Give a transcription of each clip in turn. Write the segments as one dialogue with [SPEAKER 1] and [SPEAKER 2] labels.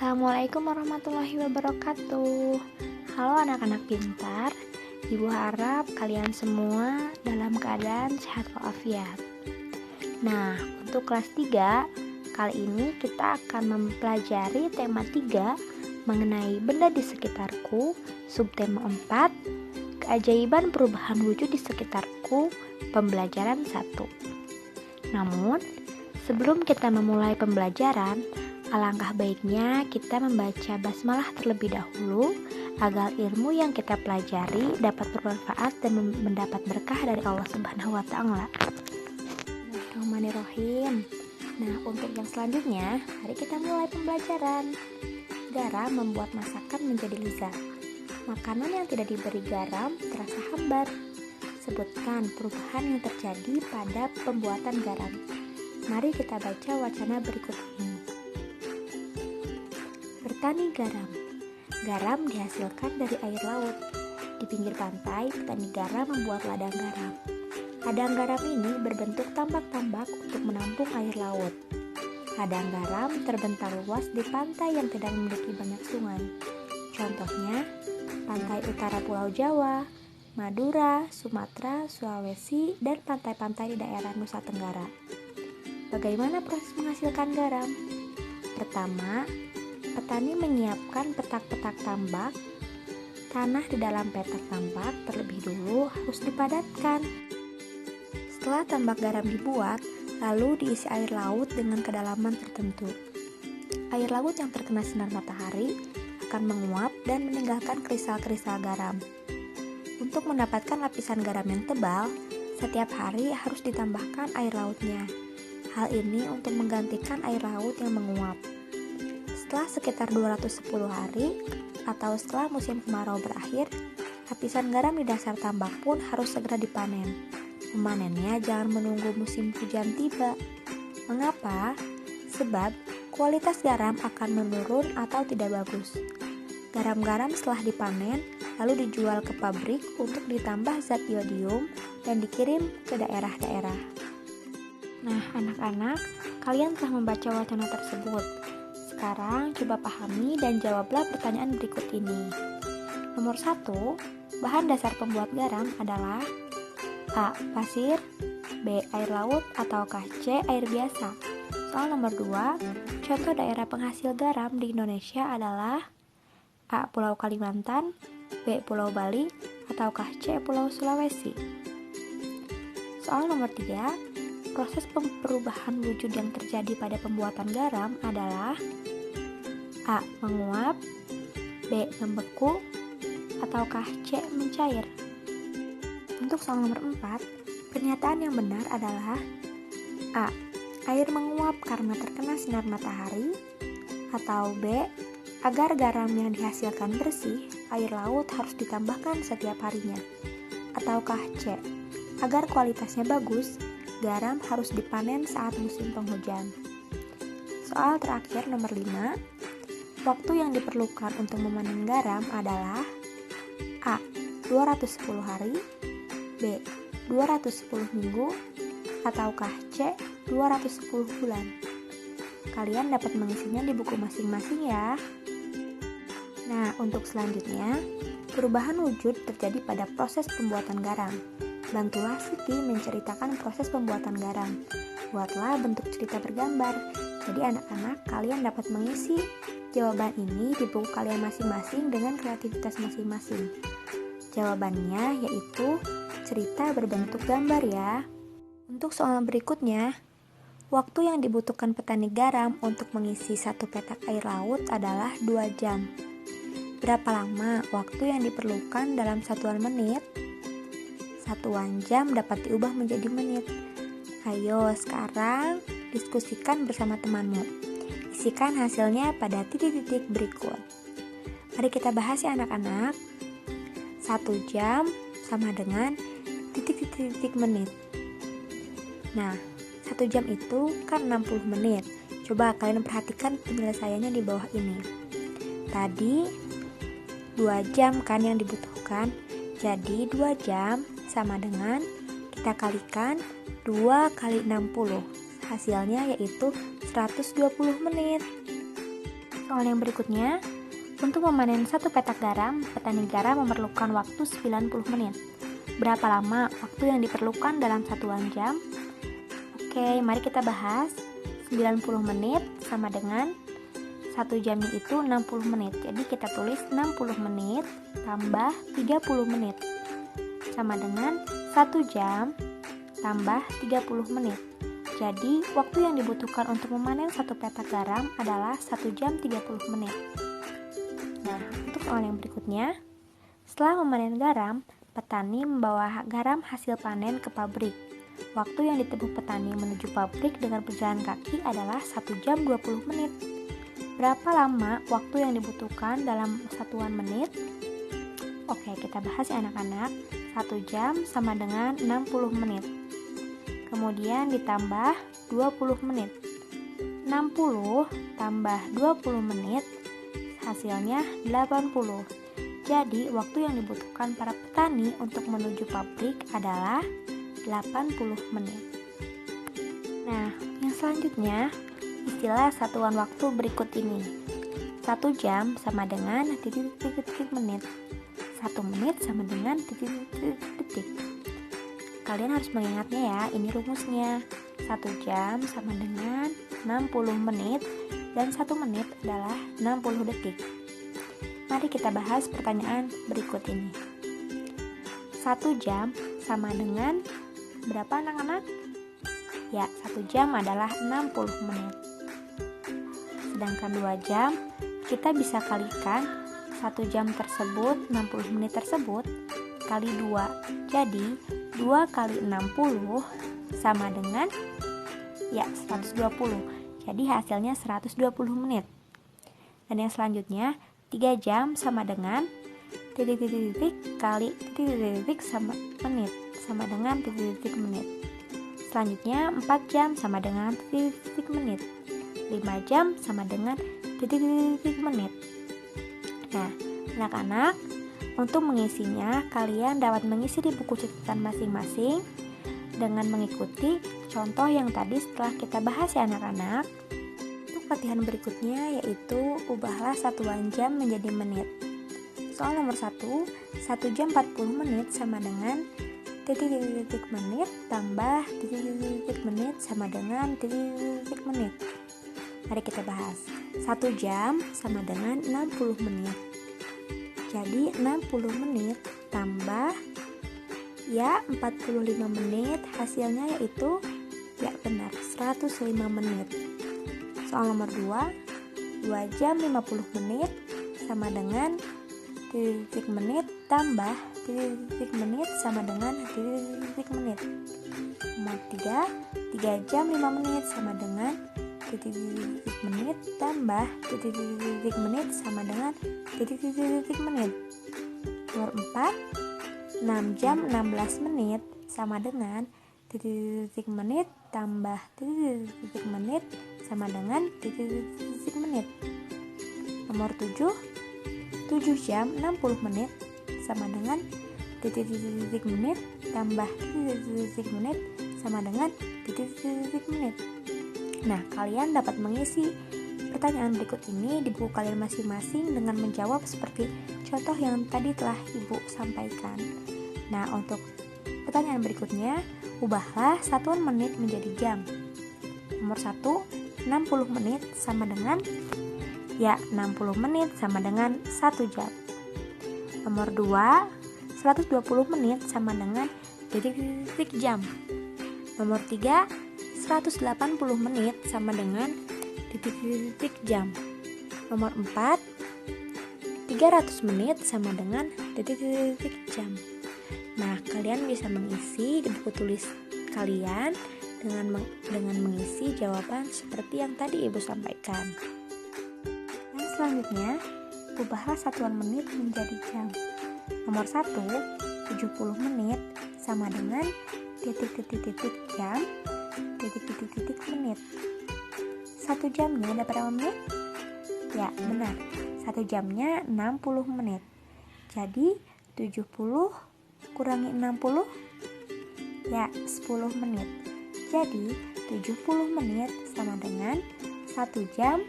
[SPEAKER 1] Assalamualaikum warahmatullahi wabarakatuh. Halo anak-anak pintar. Ibu harap kalian semua dalam keadaan sehat walafiat. Nah, untuk kelas 3, kali ini kita akan mempelajari tema 3 mengenai benda di sekitarku, subtema 4, keajaiban perubahan wujud di sekitarku, pembelajaran 1. Namun, sebelum kita memulai pembelajaran, alangkah baiknya kita membaca basmalah terlebih dahulu agar ilmu yang kita pelajari dapat bermanfaat dan mendapat berkah dari Allah Subhanahu wa taala. Bismillahirrahmanirrahim. Nah, untuk yang selanjutnya, mari kita mulai pembelajaran. Garam membuat masakan menjadi lezat. Makanan yang tidak diberi garam terasa hambar. Sebutkan perubahan yang terjadi pada pembuatan garam. Mari kita baca wacana berikut ini. Bertani garam. Garam dihasilkan dari air laut. Di pinggir pantai, petani garam membuat ladang garam. Ladang garam ini berbentuk tambak-tambak untuk menampung air laut. Ladang garam terbentang luas di pantai yang tidak memiliki banyak sungai. Contohnya, pantai utara Pulau Jawa, Madura, Sumatera, Sulawesi, dan pantai-pantai di daerah Nusa Tenggara. Bagaimana proses menghasilkan garam? Pertama, petani menyiapkan petak-petak tambak. Tanah di dalam petak tambak terlebih dulu harus dipadatkan. Setelah tambak garam dibuat, lalu diisi air laut dengan kedalaman tertentu. Air laut yang terkena sinar matahari akan menguap dan meninggalkan kristal-kristal garam. Untuk mendapatkan lapisan garam yang tebal, setiap hari harus ditambahkan air lautnya. Hal ini untuk menggantikan air laut yang menguap. Setelah sekitar 210 hari atau setelah musim kemarau berakhir, lapisan garam di dasar tambak pun harus segera dipanen. Memanennya jangan menunggu musim hujan tiba. Mengapa? Sebab kualitas garam akan menurun atau tidak bagus. Garam-garam setelah dipanen lalu dijual ke pabrik untuk ditambah zat iodium dan dikirim ke daerah-daerah. Nah, anak-anak, kalian telah membaca wacana tersebut. Sekarang coba pahami dan jawablah pertanyaan berikut ini. Nomor 1, bahan dasar pembuat garam adalah A. Pasir, B. Air laut, ataukah C. Air biasa? Soal nomor 2, contoh daerah penghasil garam di Indonesia adalah A. Pulau Kalimantan, B. Pulau Bali, ataukah C. Pulau Sulawesi? Soal nomor 3, proses perubahan wujud yang terjadi pada pembuatan garam adalah A. Menguap, B. Membeku, ataukah C. Mencair? Untuk soal nomor 4, pernyataan yang benar adalah A. Air menguap karena terkena sinar matahari, atau B. Agar garam yang dihasilkan bersih, air laut harus ditambahkan setiap harinya, ataukah C. Agar kualitasnya bagus, garam harus dipanen saat musim penghujan. Soal terakhir nomor 5, waktu yang diperlukan untuk memanen garam adalah A. 210 hari, B. 210 minggu, ataukah C. 210 bulan? Kalian dapat mengisinya di buku masing-masing ya. Nah, untuk selanjutnya, perubahan wujud terjadi pada proses pembuatan garam. Bantulah Siti menceritakan proses pembuatan garam. Buatlah bentuk cerita bergambar. Jadi anak-anak, kalian dapat mengisi jawaban ini di buku kalian masing-masing dengan kreativitas masing-masing. Jawabannya yaitu cerita berbentuk gambar ya. Untuk soal berikutnya, waktu yang dibutuhkan petani garam untuk mengisi satu petak air laut adalah 2 jam. Berapa lama waktu yang diperlukan dalam satuan menit? Satuan jam dapat diubah menjadi menit. Ayo sekarang diskusikan bersama temanmu. Isikan hasilnya pada titik-titik berikut. Mari kita bahas ya anak-anak. 1 jam sama dengan titik-titik menit. Nah, 1 jam itu kan 60 menit. Coba kalian perhatikan penyelesaiannya di bawah ini. Tadi 2 jam kan yang dibutuhkan. Jadi 2 jam sama dengan kita kalikan 2 kali 60. Hasilnya yaitu 120 menit. Soal yang berikutnya, untuk memanen satu petak garam, petani garam memerlukan waktu 90 menit. Berapa lama waktu yang diperlukan dalam satuan jam? Oke, mari kita bahas. 90 menit sama dengan 1 jamnya itu 60 menit. Jadi kita tulis 60 menit tambah 30 menit sama dengan 1 jam tambah 30 menit. Jadi, waktu yang dibutuhkan untuk memanen satu petak garam adalah 1 jam 30 menit. Nah, untuk soal yang berikutnya, setelah memanen garam, petani membawa garam hasil panen ke pabrik. Waktu yang ditempuh petani menuju pabrik dengan berjalan kaki adalah 1 jam 20 menit. Berapa lama waktu yang dibutuhkan dalam satuan menit? Oke, kita bahas ya anak-anak. 1 jam sama dengan 60 menit. Kemudian ditambah 20 menit. 60 tambah 20 menit hasilnya 80. Jadi waktu yang dibutuhkan para petani untuk menuju pabrik adalah 80 menit. Nah, yang selanjutnya istilah satuan waktu berikut ini. 1 jam sama dengan titik-titik menit. 1 menit sama dengan titik-titik. Kalian harus mengingatnya ya, ini rumusnya. 1 jam sama dengan 60 menit dan 1 menit adalah 60 detik. Mari kita bahas pertanyaan berikut ini. 1 jam sama dengan berapa anak-anak? Ya, 1 jam adalah 60 menit. Sedangkan 2 jam, kita bisa kalikan 1 jam tersebut, 60 menit tersebut, kali 2. Jadi, 2 kali 60 sama dengan ya 120. Jadi hasilnya 120 menit. Dan yang selanjutnya 3 jam sama dengan titik-titik kali titik-titik sama menit sama dengan titik-titik menit. Selanjutnya 4 jam sama dengan titik-titik menit. 5 jam sama dengan titik-titik menit. Nah, anak-anak, untuk mengisinya, kalian dapat mengisi di buku catatan masing-masing dengan mengikuti contoh yang tadi setelah kita bahas ya anak-anak. Untuk latihan berikutnya yaitu ubahlah satuan jam menjadi menit. Soal nomor 1, 1 jam 40 menit sama dengan titik-titik menit tambah titik-titik menit sama dengan titik-titik menit. Mari kita bahas. 1 jam sama dengan 60 menit. Jadi 60 menit tambah ya 45 menit, hasilnya yaitu ya benar 105 menit. Soal nomor 2 jam 50 menit sama dengan titik menit tambah titik menit sama dengan titik menit. Nomor 3 jam 5 menit sama dengan titik menit tambah titik menit sama dengan titik menit. Nomor 4, 6 jam 16 menit sama dengan titik menit tambah titik menit sama dengan titik menit. Nomor 7 jam 60 menit sama dengan titik menit tambah titik menit sama dengan titik menit. Nah, kalian dapat mengisi pertanyaan berikut ini di buku kalian masing-masing dengan menjawab seperti contoh yang tadi telah Ibu sampaikan. Nah, untuk pertanyaan berikutnya, ubahlah satuan menit menjadi jam. Nomor 1, 60 menit sama dengan ya 60 menit sama dengan 1 jam. Nomor 2, 120 menit sama dengan titik jam. Nomor 3, 180 menit sama dengan titik jam. Nomor 4, 300 menit sama dengan titik jam. Nah, kalian bisa mengisi di buku tulis kalian dengan mengisi jawaban seperti yang tadi Ibu sampaikan. Yang selanjutnya, ubahlah satuan menit menjadi jam. Nomor 1, 70 menit sama dengan titik jam, titik menit. 1 jamnya ada berapa menit? Ya, benar. 1 jamnya 60 menit. Jadi 70 kurangi 60 ya 10 menit. Jadi 70 menit sama dengan 1 jam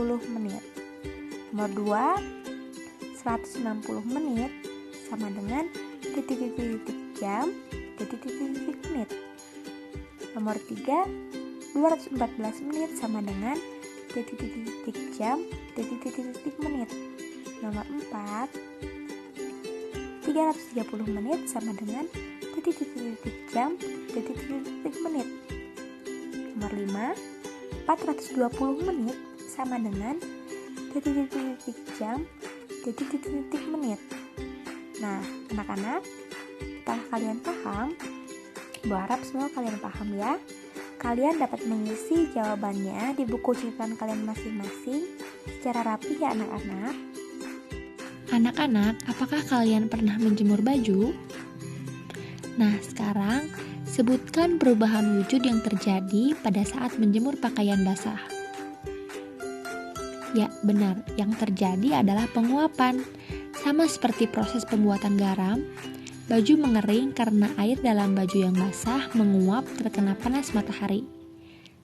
[SPEAKER 1] menit. Nomor 2, 160 menit sama dengan titik-titik jam, titik-titik menit. Nomor 3, 214 menit sama dengan titik-titik jam, titik-titik menit. Nomor 4, 330 menit sama dengan titik-titik jam, titik-titik menit. Nomor 5, 420 menit sama dengan titik-titik jam, titik-titik menit. Nah, anak-anak, setelah kalian paham, Ibu harap semua kalian paham ya. Kalian dapat mengisi jawabannya di buku catatan kalian masing-masing secara rapi ya anak-anak.
[SPEAKER 2] Anak-anak, apakah kalian pernah menjemur baju? Nah, sekarang sebutkan perubahan wujud yang terjadi pada saat menjemur pakaian basah. Ya, benar. Yang terjadi adalah penguapan. Sama seperti proses pembuatan garam, baju mengering karena air dalam baju yang basah menguap terkena panas matahari.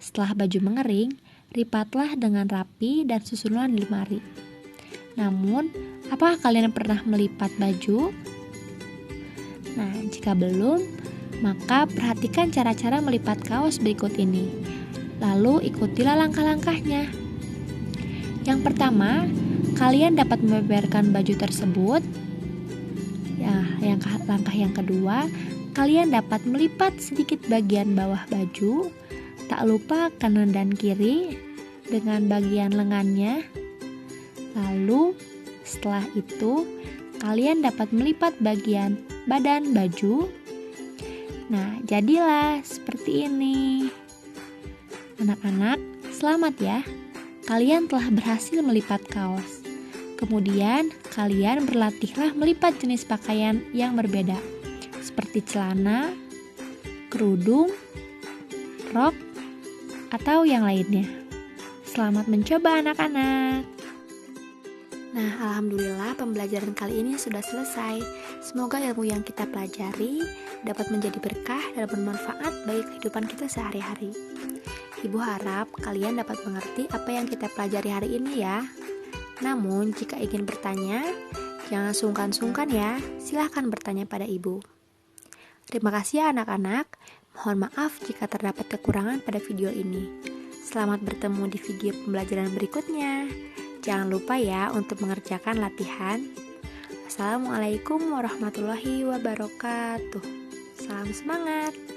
[SPEAKER 2] Setelah baju mengering, lipatlah dengan rapi dan susunlah di lemari. Namun, apakah kalian pernah melipat baju? Nah, jika belum, maka perhatikan cara-cara melipat kaos berikut ini. Lalu ikutilah langkah-langkahnya. Yang pertama, kalian dapat membeberkan baju tersebut. Ya, langkah yang kedua, kalian dapat melipat sedikit bagian bawah baju, tak lupa kanan dan kiri dengan bagian lengannya. Lalu, setelah itu, kalian dapat melipat bagian badan baju. Nah, jadilah seperti ini. Anak-anak, selamat ya. Kalian telah berhasil melipat kaos. Kemudian, kalian berlatihlah melipat jenis pakaian yang berbeda, seperti celana, kerudung, rok, atau yang lainnya. Selamat mencoba anak-anak.
[SPEAKER 1] Nah, alhamdulillah pembelajaran kali ini sudah selesai. Semoga ilmu yang kita pelajari dapat menjadi berkah dan bermanfaat bagi kehidupan kita sehari-hari. Ibu harap kalian dapat mengerti apa yang kita pelajari hari ini ya. Namun, jika ingin bertanya, jangan sungkan-sungkan ya. Silahkan bertanya pada Ibu. Terima kasih ya anak-anak. Mohon maaf jika terdapat kekurangan pada video ini. Selamat bertemu di video pembelajaran berikutnya. Jangan lupa ya untuk mengerjakan latihan. Assalamualaikum warahmatullahi wabarakatuh. Salam semangat.